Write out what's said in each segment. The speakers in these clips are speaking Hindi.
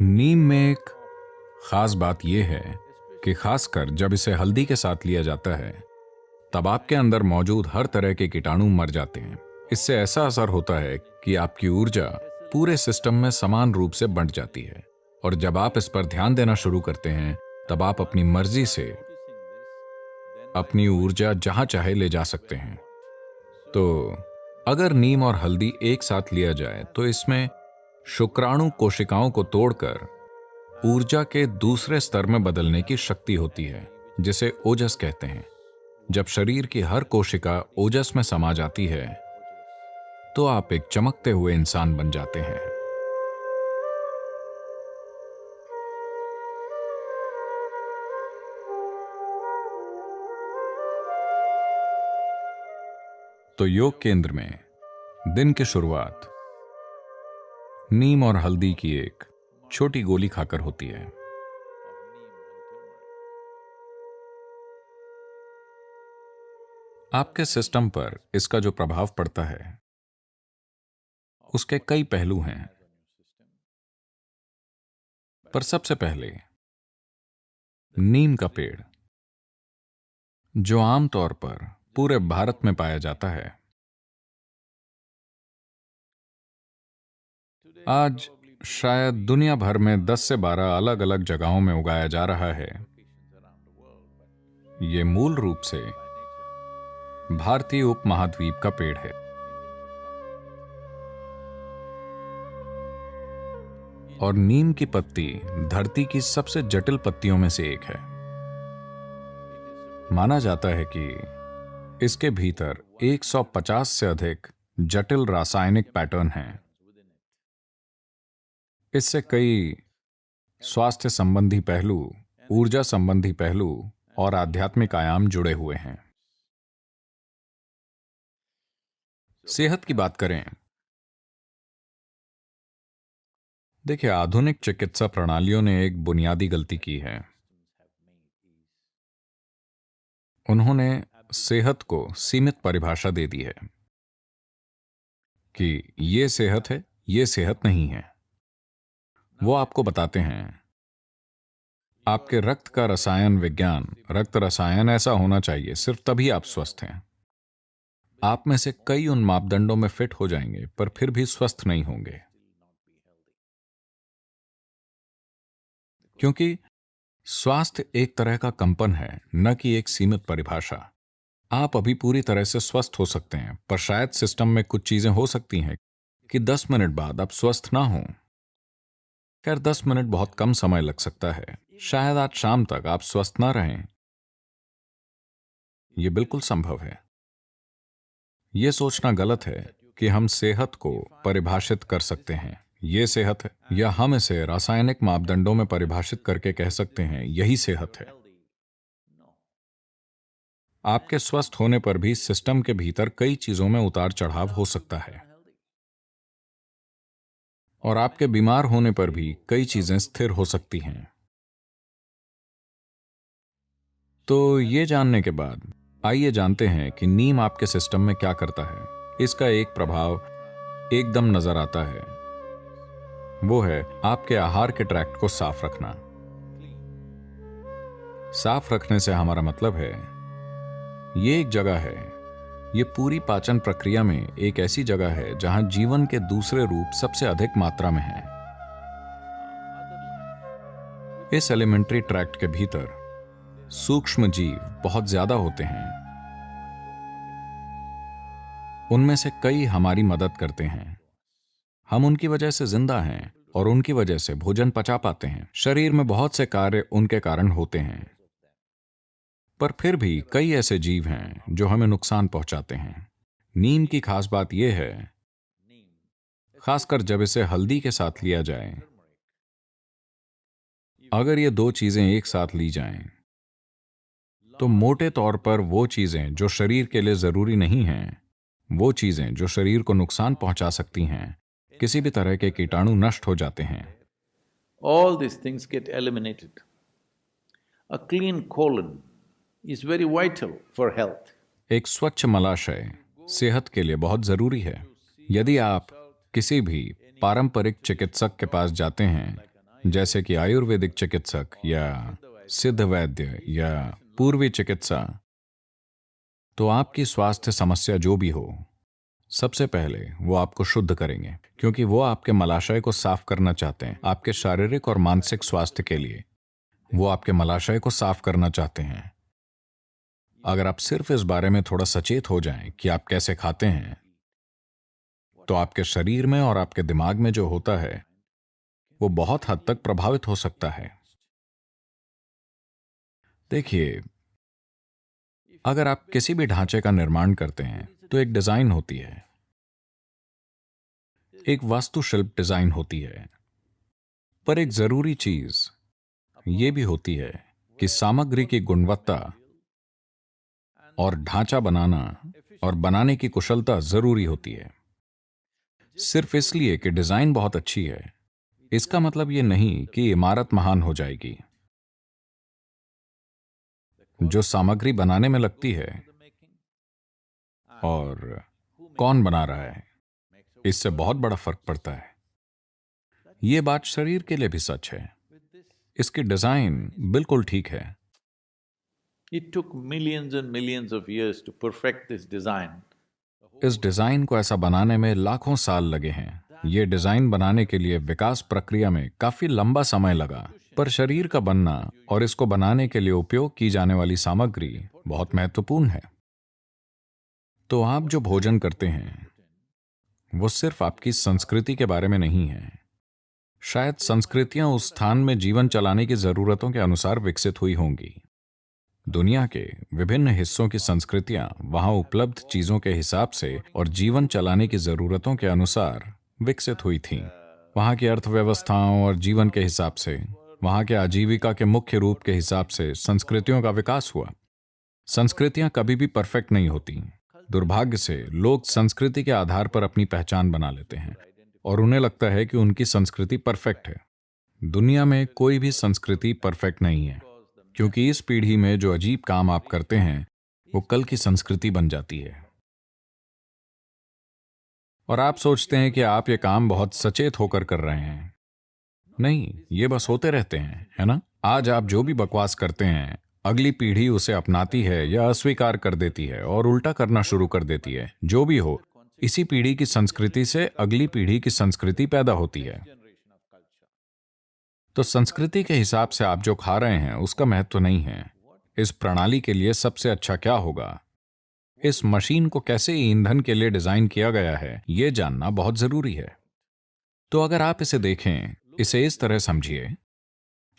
नीम में एक खास बात यह है कि खासकर जब इसे हल्दी के साथ लिया जाता है तब आपके अंदर मौजूद हर तरह के कीटाणु मर जाते हैं। इससे ऐसा असर होता है कि आपकी ऊर्जा पूरे सिस्टम में समान रूप से बंट जाती है और जब आप इस पर ध्यान देना शुरू करते हैं तब आप अपनी मर्जी से अपनी ऊर्जा जहां चाहे ले जा सकते हैं। तो अगर नीम और हल्दी एक साथ लिया जाए तो इसमें शुक्राणु कोशिकाओं को तोड़कर ऊर्जा के दूसरे स्तर में बदलने की शक्ति होती है, जिसे ओजस कहते हैं। जब शरीर की हर कोशिका ओजस में समा जाती है तो आप एक चमकते हुए इंसान बन जाते हैं। तो योग केंद्र में दिन की शुरुआत नीम और हल्दी की एक छोटी गोली खाकर होती है। आपके सिस्टम पर इसका जो प्रभाव पड़ता है उसके कई पहलू हैं, पर सबसे पहले नीम का पेड़ जो आमतौर पर पूरे भारत में पाया जाता है, आज शायद दुनिया भर में 10 से 12 अलग अलग जगहों में उगाया जा रहा है। यह मूल रूप से भारतीय उपमहाद्वीप का पेड़ है और नीम की पत्ती धरती की सबसे जटिल पत्तियों में से एक है। माना जाता है कि इसके भीतर 150 से अधिक जटिल रासायनिक पैटर्न हैं। इससे कई स्वास्थ्य संबंधी पहलू, ऊर्जा संबंधी पहलू और आध्यात्मिक आयाम जुड़े हुए हैं। सेहत की बात करें, देखिए, आधुनिक चिकित्सा प्रणालियों ने एक बुनियादी गलती की है। उन्होंने सेहत को सीमित परिभाषा दे दी है कि ये सेहत है, ये सेहत नहीं है। वो आपको बताते हैं आपके रक्त का रसायन विज्ञान, रक्त रसायन ऐसा होना चाहिए, सिर्फ तभी आप स्वस्थ हैं। आप में से कई उन मापदंडों में फिट हो जाएंगे पर फिर भी स्वस्थ नहीं होंगे, क्योंकि स्वास्थ्य एक तरह का कंपन है, न कि एक सीमित परिभाषा। आप अभी पूरी तरह से स्वस्थ हो सकते हैं, पर शायद सिस्टम में कुछ चीजें हो सकती हैं कि 10 मिनट बाद आप स्वस्थ ना हों। खैर, 10 मिनट बहुत कम समय लग सकता है। शायद आज शाम तक आप स्वस्थ ना रहें। यह बिल्कुल संभव है। यह सोचना गलत है कि हम सेहत को परिभाषित कर सकते हैं, यह सेहत है, या हम इसे रासायनिक मापदंडों में परिभाषित करके कह सकते हैं यही सेहत है। आपके स्वस्थ होने पर भी सिस्टम के भीतर कई चीजों में उतार चढ़ाव हो सकता है और आपके बीमार होने पर भी कई चीजें स्थिर हो सकती हैं। तो ये जानने के बाद आइए जानते हैं कि नीम आपके सिस्टम में क्या करता है। इसका एक प्रभाव एकदम नजर आता है, वो है आपके आहार के ट्रैक्ट को साफ रखना। साफ रखने से हमारा मतलब है ये एक जगह है, ये पूरी पाचन प्रक्रिया में एक ऐसी जगह है जहां जीवन के दूसरे रूप सबसे अधिक मात्रा में हैं। इस एलिमेंट्री ट्रैक्ट के भीतर सूक्ष्म जीव बहुत ज्यादा होते हैं। उनमें से कई हमारी मदद करते हैं। हम उनकी वजह से जिंदा हैं और उनकी वजह से भोजन पचा पाते हैं। शरीर में बहुत से कार्य उनके कारण होते हैं, पर फिर भी कई ऐसे जीव हैं जो हमें नुकसान पहुंचाते हैं। नीम की खास बात यह है, खासकर जब इसे हल्दी के साथ लिया जाए, अगर ये दो चीजें एक साथ ली जाएं, तो मोटे तौर पर वो चीजें जो शरीर के लिए जरूरी नहीं हैं, वो चीजें जो शरीर को नुकसान पहुंचा सकती हैं, किसी भी तरह के कीटाणु नष्ट हो जाते हैं। All these things get eliminated. A clean colon is very vital for health. एक स्वच्छ मलाशय सेहत के लिए बहुत जरूरी है। यदि आप किसी भी पारंपरिक चिकित्सक के पास जाते हैं जैसे कि आयुर्वेदिक चिकित्सक या सिद्ध वैद्य या पूर्वी चिकित्सा, तो आपकी स्वास्थ्य समस्या जो भी हो, सबसे पहले वो आपको शुद्ध करेंगे, क्योंकि वो आपके मलाशय को साफ करना चाहते हैं। आपके शारीरिक और मानसिक स्वास्थ्य के लिए वो आपके मलाशय को साफ करना चाहते हैं। अगर आप सिर्फ इस बारे में थोड़ा सचेत हो जाएं कि आप कैसे खाते हैं, तो आपके शरीर में और आपके दिमाग में जो होता है वो बहुत हद तक प्रभावित हो सकता है। देखिए, अगर आप किसी भी ढांचे का निर्माण करते हैं तो एक डिजाइन होती है, एक वास्तुशिल्प डिजाइन होती है, पर एक जरूरी चीज ये भी होती है कि सामग्री की गुणवत्ता और ढांचा बनाना और बनाने की कुशलता जरूरी होती है। सिर्फ इसलिए कि डिजाइन बहुत अच्छी है, इसका मतलब ये नहीं कि इमारत महान हो जाएगी। जो सामग्री बनाने में लगती है और कौन बना रहा है, इससे बहुत बड़ा फर्क पड़ता है। ये बात शरीर के लिए भी सच है। इसकी डिजाइन बिल्कुल ठीक है। It took millions and millions of years to perfect this design. इस डिजाइन को ऐसा बनाने में लाखों साल लगे हैं। ये डिजाइन बनाने के लिए विकास प्रक्रिया में काफी लंबा समय लगा, पर शरीर का बनना और इसको बनाने के लिए उपयोग की जाने वाली सामग्री बहुत महत्वपूर्ण है। तो आप जो भोजन करते हैं वो सिर्फ आपकी संस्कृति के बारे में नहीं है। शायद संस्कृतियां उस स्थान में जीवन चलाने की जरूरतों के अनुसार विकसित हुई होंगी। दुनिया के विभिन्न हिस्सों की संस्कृतियां वहां उपलब्ध चीजों के हिसाब से और जीवन चलाने की जरूरतों के अनुसार विकसित हुई थीं। वहां की अर्थव्यवस्थाओं और जीवन के हिसाब से, वहां के आजीविका के मुख्य रूप के हिसाब से संस्कृतियों का विकास हुआ। संस्कृतियां कभी भी परफेक्ट नहीं होती। दुर्भाग्य से लोग संस्कृति के आधार पर अपनी पहचान बना लेते हैं और उन्हें लगता है कि उनकी संस्कृति परफेक्ट है। दुनिया में कोई भी संस्कृति परफेक्ट नहीं है, क्योंकि इस पीढ़ी में जो अजीब काम आप करते हैं वो कल की संस्कृति बन जाती है। और आप सोचते हैं कि आप ये काम बहुत सचेत होकर कर रहे हैं। नहीं, ये बस होते रहते हैं, है ना? आज आप जो भी बकवास करते हैं, अगली पीढ़ी उसे अपनाती है या अस्वीकार कर देती है और उल्टा करना शुरू कर देती है। जो भी हो, इसी पीढ़ी की संस्कृति से अगली पीढ़ी की संस्कृति पैदा होती है। तो संस्कृति के हिसाब से आप जो खा रहे हैं उसका महत्व नहीं है। इस प्रणाली के लिए सबसे अच्छा क्या होगा, इस मशीन को कैसे ईंधन के लिए डिजाइन किया गया है, यह जानना बहुत जरूरी है। तो अगर आप इसे देखें, इसे इस तरह समझिए,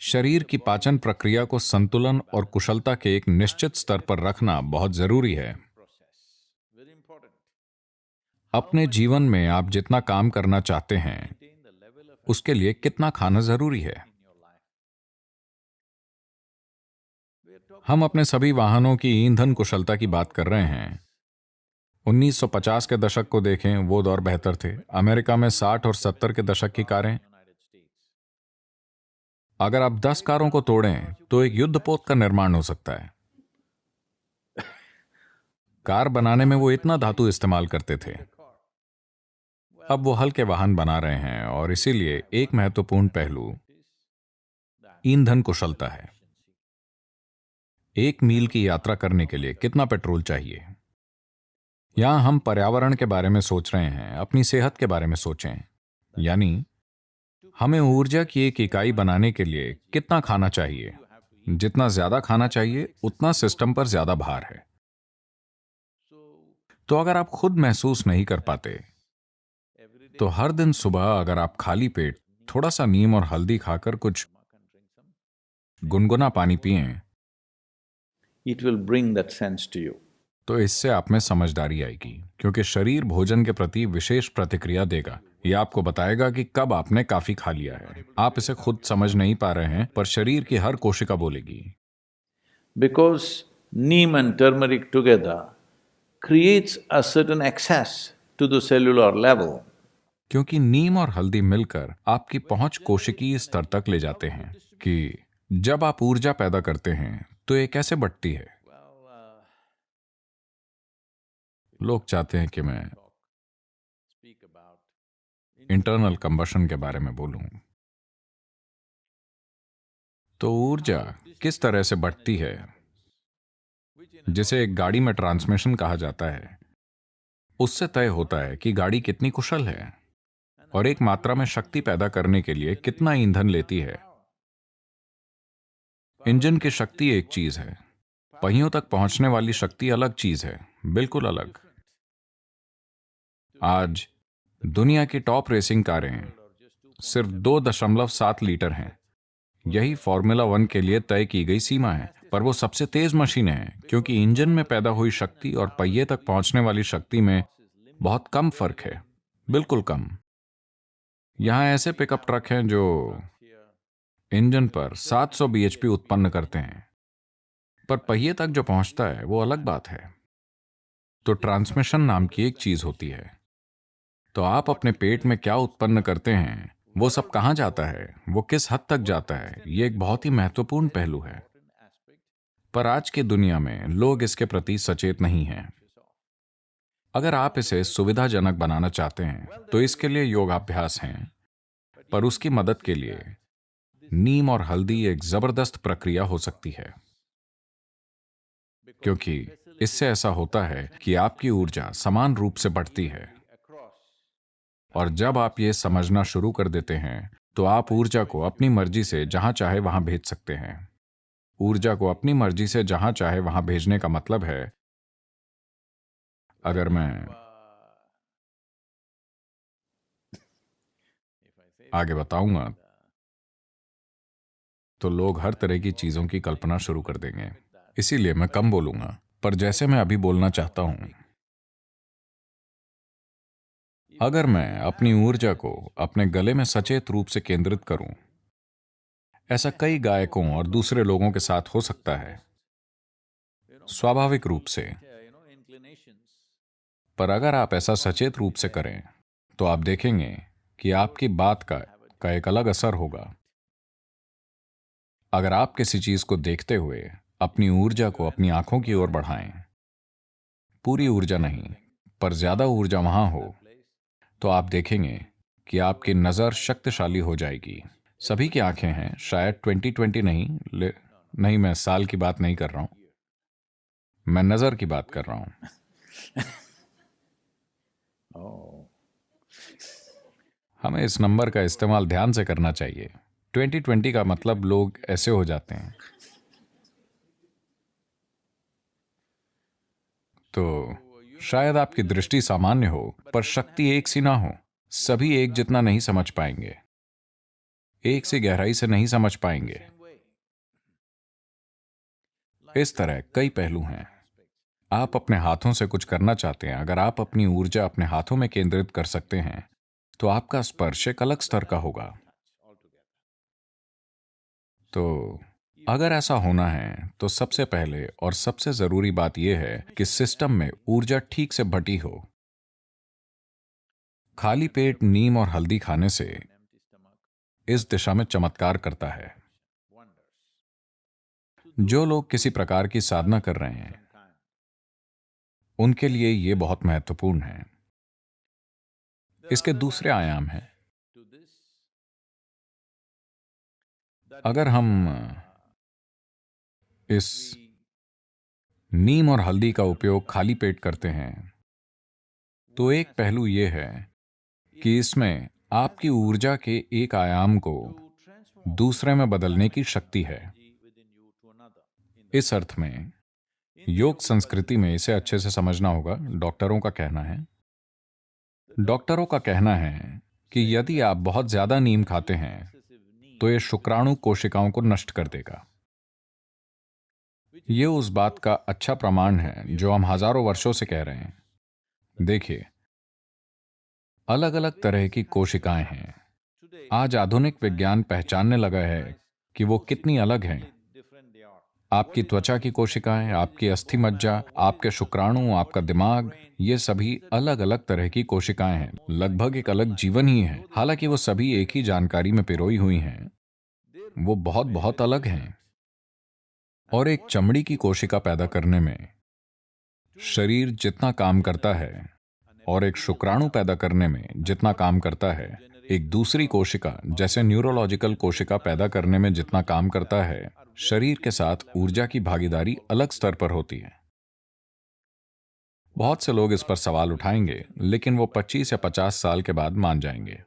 शरीर की पाचन प्रक्रिया को संतुलन और कुशलता के एक निश्चित स्तर पर रखना बहुत जरूरी है। अपने जीवन में आप जितना काम करना चाहते हैं उसके लिए कितना खाना जरूरी है। हम अपने सभी वाहनों की ईंधन कुशलता की बात कर रहे हैं। 1950 के दशक को देखें, वो दौर बेहतर थे। अमेरिका में 60 और 70 के दशक की कारें, अगर आप 10 कारों को तोड़ें तो एक युद्धपोत का निर्माण हो सकता है। कार बनाने में वो इतना धातु इस्तेमाल करते थे। अब वो हल्के वाहन बना रहे हैं और इसीलिए एक महत्वपूर्ण पहलू ईंधन कुशलता है। 1 मील की यात्रा करने के लिए कितना पेट्रोल चाहिए? यहां हम पर्यावरण के बारे में सोच रहे हैं, अपनी सेहत के बारे में सोचें। यानी हमें ऊर्जा की एक इकाई बनाने के लिए कितना खाना चाहिए? जितना ज्यादा खाना चाहिए उतना सिस्टम पर ज्यादा भार है। तो अगर आप खुद महसूस नहीं कर पाते, तो हर दिन सुबह अगर आप खाली पेट थोड़ा सा नीम और हल्दी खाकर कुछ गुनगुना पानी पिएं, It will bring that sense to you. तो इससे आप में समझदारी आएगी, क्योंकि शरीर भोजन के प्रति विशेष प्रतिक्रिया देगा। यह आपको बताएगा कि कब आपने काफी खा लिया है। आप इसे खुद समझ नहीं पा रहे हैं, पर शरीर की हर कोशिका बोलेगी। Because neem and turmeric together creates a certain access to the cellular level. क्योंकि नीम और हल्दी मिलकर आपकी पहुंच कोशिकीय स्तर तक ले जाते हैं कि जब आप ऊर्जा पैदा करते हैं तो ये कैसे बढ़ती है। लोग चाहते हैं कि मैं इंटरनल कंबशन के बारे में बोलूं। तो ऊर्जा किस तरह से बढ़ती है, जिसे एक गाड़ी में ट्रांसमिशन कहा जाता है, उससे तय होता है कि गाड़ी कितनी कुशल है और एक मात्रा में शक्ति पैदा करने के लिए कितना ईंधन लेती है। इंजन की शक्ति एक चीज है, पहियों तक पहुंचने वाली शक्ति अलग चीज है, बिल्कुल अलग। आज दुनिया की टॉप रेसिंग कारें सिर्फ 2.7 लीटर हैं। यही फॉर्मूला 1 के लिए तय की गई सीमा है, पर वो सबसे तेज मशीन है क्योंकि इंजन में पैदा हुई शक्ति और पहिए तक पहुंचने वाली शक्ति में बहुत कम फर्क है, बिल्कुल कम। यहां ऐसे पिकअप ट्रक हैं जो इंजन पर 700 bhp उत्पन्न करते हैं, पर पहिए तक जो पहुंचता है वो अलग बात है। तो ट्रांसमिशन नाम की एक चीज होती है। तो आप अपने पेट में क्या उत्पन्न करते हैं, वो सब कहां जाता है, वो किस हद तक जाता है, ये एक बहुत ही महत्वपूर्ण पहलू है। पर आज की दुनिया में लोग इसके प्रति सचेत नहीं हैं। अगर आप इसे सुविधाजनक बनाना चाहते हैं तो इसके लिए योगाभ्यास हैं, पर उसकी मदद के लिए नीम और हल्दी एक जबरदस्त प्रक्रिया हो सकती है, क्योंकि इससे ऐसा होता है कि आपकी ऊर्जा समान रूप से बढ़ती है। और जब आप ये समझना शुरू कर देते हैं तो आप ऊर्जा को अपनी मर्जी से जहां चाहे वहां भेज सकते हैं। ऊर्जा को अपनी मर्जी से जहां चाहे वहां भेजने का मतलब है, अगर मैं आगे बताऊंगा तो लोग हर तरह की चीजों की कल्पना शुरू कर देंगे, इसीलिए मैं कम बोलूंगा। पर जैसे मैं अभी बोलना चाहता हूं, अगर मैं अपनी ऊर्जा को अपने गले में सचेत रूप से केंद्रित करूं, ऐसा कई गायकों और दूसरे लोगों के साथ हो सकता है, स्वाभाविक रूप से। पर अगर आप ऐसा सचेत रूप से करें तो आप देखेंगे कि आपकी बात का एक अलग असर होगा। अगर आप किसी चीज को देखते हुए अपनी ऊर्जा को अपनी आंखों की ओर बढ़ाएं, पूरी ऊर्जा नहीं पर ज्यादा ऊर्जा वहां हो, तो आप देखेंगे कि आपकी नजर शक्तिशाली हो जाएगी। सभी की आंखें हैं, शायद 2020 नहीं, नहीं, मैं साल की बात नहीं कर रहा हूं, मैं नजर की बात कर रहा हूं। हमें इस नंबर का इस्तेमाल ध्यान से करना चाहिए। 2020 का मतलब लोग ऐसे हो जाते हैं। तो शायद आपकी दृष्टि सामान्य हो पर शक्ति एक सी ना हो। सभी एक जितना नहीं समझ पाएंगे, एक सी गहराई से नहीं समझ पाएंगे। इस तरह कई पहलू हैं। आप अपने हाथों से कुछ करना चाहते हैं, अगर आप अपनी ऊर्जा अपने हाथों में केंद्रित कर सकते हैं तो आपका स्पर्श एक अलग स्तर का होगा। तो अगर ऐसा होना है तो सबसे पहले और सबसे जरूरी बात यह है कि सिस्टम में ऊर्जा ठीक से बटी हो। खाली पेट नीम और हल्दी खाने से इस दिशा में चमत्कार करता है। जो लोग किसी प्रकार की साधना कर रहे हैं उनके लिए यह बहुत महत्वपूर्ण है। इसके दूसरे आयाम हैं। अगर हम इस नीम और हल्दी का उपयोग खाली पेट करते हैं तो एक पहलू यह है कि इसमें आपकी ऊर्जा के एक आयाम को दूसरे में बदलने की शक्ति है। इस अर्थ में योग संस्कृति में इसे अच्छे से समझना होगा। डॉक्टरों का कहना है कि यदि आप बहुत ज्यादा नीम खाते हैं तो यह शुक्राणु कोशिकाओं को नष्ट कर देगा। यह उस बात का अच्छा प्रमाण है जो हम हजारों वर्षों से कह रहे हैं। देखिए, अलग अलग तरह की कोशिकाएं हैं। आज आधुनिक विज्ञान पहचानने लगा है कि वो कितनी अलग हैं। आपकी त्वचा की कोशिकाएं, आपकी अस्थि मज्जा, आपके शुक्राणु, आपका दिमाग, ये सभी अलग अलग तरह की कोशिकाएं हैं। लगभग एक अलग जीवन ही है। हालांकि वो सभी एक ही जानकारी में पिरोई हुई हैं, वो बहुत बहुत अलग हैं। और एक चमड़ी की कोशिका पैदा करने में शरीर जितना काम करता है और एक शुक्राणु पैदा करने में जितना काम करता है, एक दूसरी कोशिका जैसे न्यूरोलॉजिकल कोशिका पैदा करने में जितना काम करता है, शरीर के साथ ऊर्जा की भागीदारी अलग स्तर पर होती है। बहुत से लोग इस पर सवाल उठाएंगे, लेकिन वो 25 या 50 साल के बाद मान जाएंगे।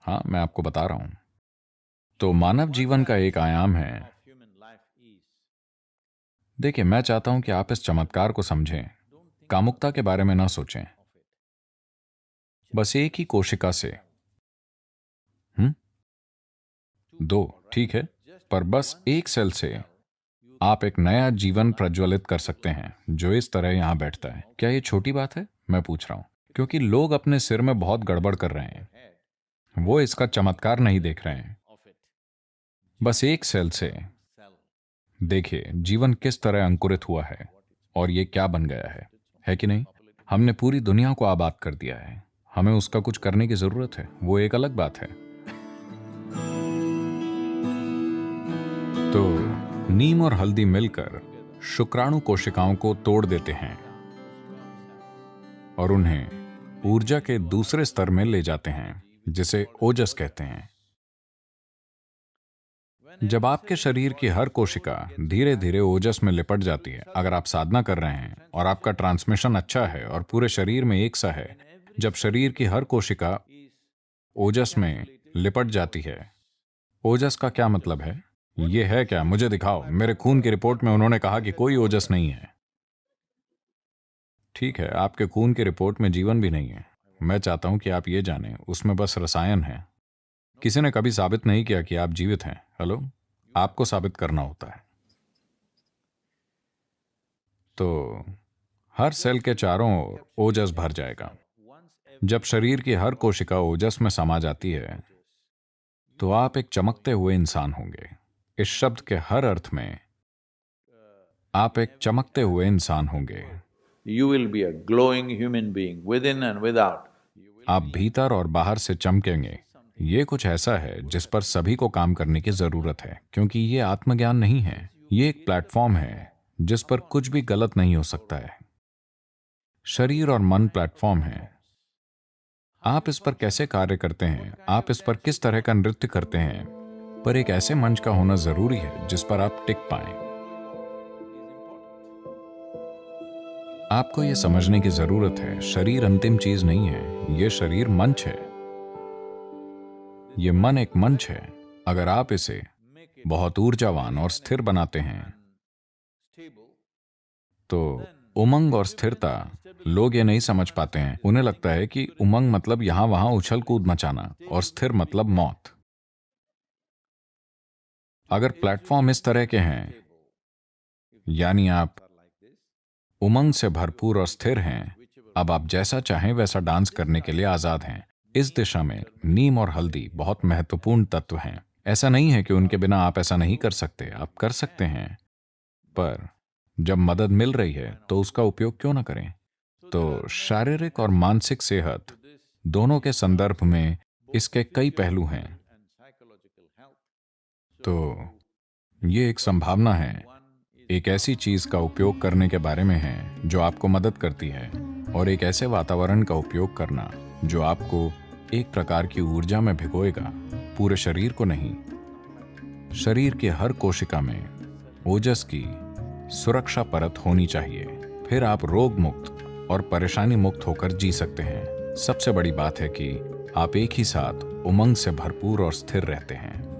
हाँ, मैं आपको बता रहा हूं। तो मानव जीवन का एक आयाम है। देखिए, मैं चाहता हूं कि आप इस चमत्कार को समझें। कामुकता के बारे में ना सोचें। बस एक ही कोशिका से दो, ठीक है, पर बस एक सेल से आप एक नया जीवन प्रज्वलित कर सकते हैं जो इस तरह यहां बैठता है। क्या ये छोटी बात है? मैं पूछ रहा हूं, क्योंकि लोग अपने सिर में बहुत गड़बड़ कर रहे हैं। वो इसका चमत्कार नहीं देख रहे हैं। बस एक सेल से देखिए जीवन किस तरह अंकुरित हुआ है और ये क्या बन गया है कि नहीं? हमने पूरी दुनिया को आबाद कर दिया है। हमें उसका कुछ करने की जरूरत है, वो एक अलग बात है। तो नीम और हल्दी मिलकर शुक्राणु कोशिकाओं को तोड़ देते हैं और उन्हें ऊर्जा के दूसरे स्तर में ले जाते हैं, जिसे ओजस कहते हैं। जब आपके शरीर की हर कोशिका धीरे धीरे ओजस में लिपट जाती है, अगर आप साधना कर रहे हैं और आपका ट्रांसमिशन अच्छा है और पूरे शरीर में एक सा है, जब शरीर की हर कोशिका ओजस में लिपट जाती है। ओजस का क्या मतलब है? ये है क्या? मुझे दिखाओ। मेरे खून की रिपोर्ट में उन्होंने कहा कि कोई ओजस नहीं है। ठीक है, आपके खून की रिपोर्ट में जीवन भी नहीं है। मैं चाहता हूं कि आप ये जानें, उसमें बस रसायन है। किसी ने कभी साबित नहीं किया कि आप जीवित हैं। हेलो, आपको साबित करना होता है। तो हर सेल के चारों ओर ओजस भर जाएगा। जब शरीर की हर कोशिका ओजस में समा जाती है, तो आप एक चमकते हुए इंसान होंगे। इस शब्द के हर अर्थ में आप एक चमकते हुए इंसान होंगे। You will be a glowing human being within and without. आप भीतर और बाहर से चमकेंगे। ये कुछ ऐसा है जिस पर सभी को काम करने की जरूरत है, क्योंकि ये आत्मज्ञान नहीं है। ये एक प्लेटफॉर्म है जिस पर कुछ भी गलत नहीं हो सकता है। शरीर और मन प्लेटफॉर्म है। आप इस पर कैसे कार्य करते हैं, आप इस पर किस तरह का नृत्य करते हैं, पर एक ऐसे मंच का होना जरूरी है जिस पर आप टिक पाएं। आपको यह समझने की जरूरत है, शरीर अंतिम चीज नहीं है, यह शरीर मंच है। यह मन एक मंच है। अगर आप इसे बहुत ऊर्जावान और स्थिर बनाते हैं, तो उमंग और स्थिरता, लोग ये नहीं समझ पाते हैं। उन्हें लगता है कि उमंग मतलब यहां वहां उछल कूद मचाना और स्थिर मतलब मौत। अगर प्लेटफॉर्म इस तरह के हैं, यानी आप उमंग से भरपूर और स्थिर हैं, अब आप जैसा चाहें वैसा डांस करने के लिए आजाद हैं। इस दिशा में नीम और हल्दी बहुत महत्वपूर्ण तत्व हैं। ऐसा नहीं है कि उनके बिना आप ऐसा नहीं कर सकते, आप कर सकते हैं, पर जब मदद मिल रही है तो उसका उपयोग क्यों ना करें? तो शारीरिक और मानसिक सेहत दोनों के संदर्भ में इसके कई पहलू हैं। तो ये एक संभावना है, एक ऐसी चीज का उपयोग करने के बारे में है जो आपको मदद करती है, और एक ऐसे वातावरण का उपयोग करना जो आपको एक प्रकार की ऊर्जा में भिगोएगा, पूरे शरीर को नहीं। शरीर की हर कोशिका में ओजस की सुरक्षा परत होनी चाहिए, फिर आप रोग मुक्त और परेशानी मुक्त होकर जी सकते हैं। सबसे बड़ी बात है कि आप एक ही साथ उमंग से भरपूर और स्थिर रहते हैं।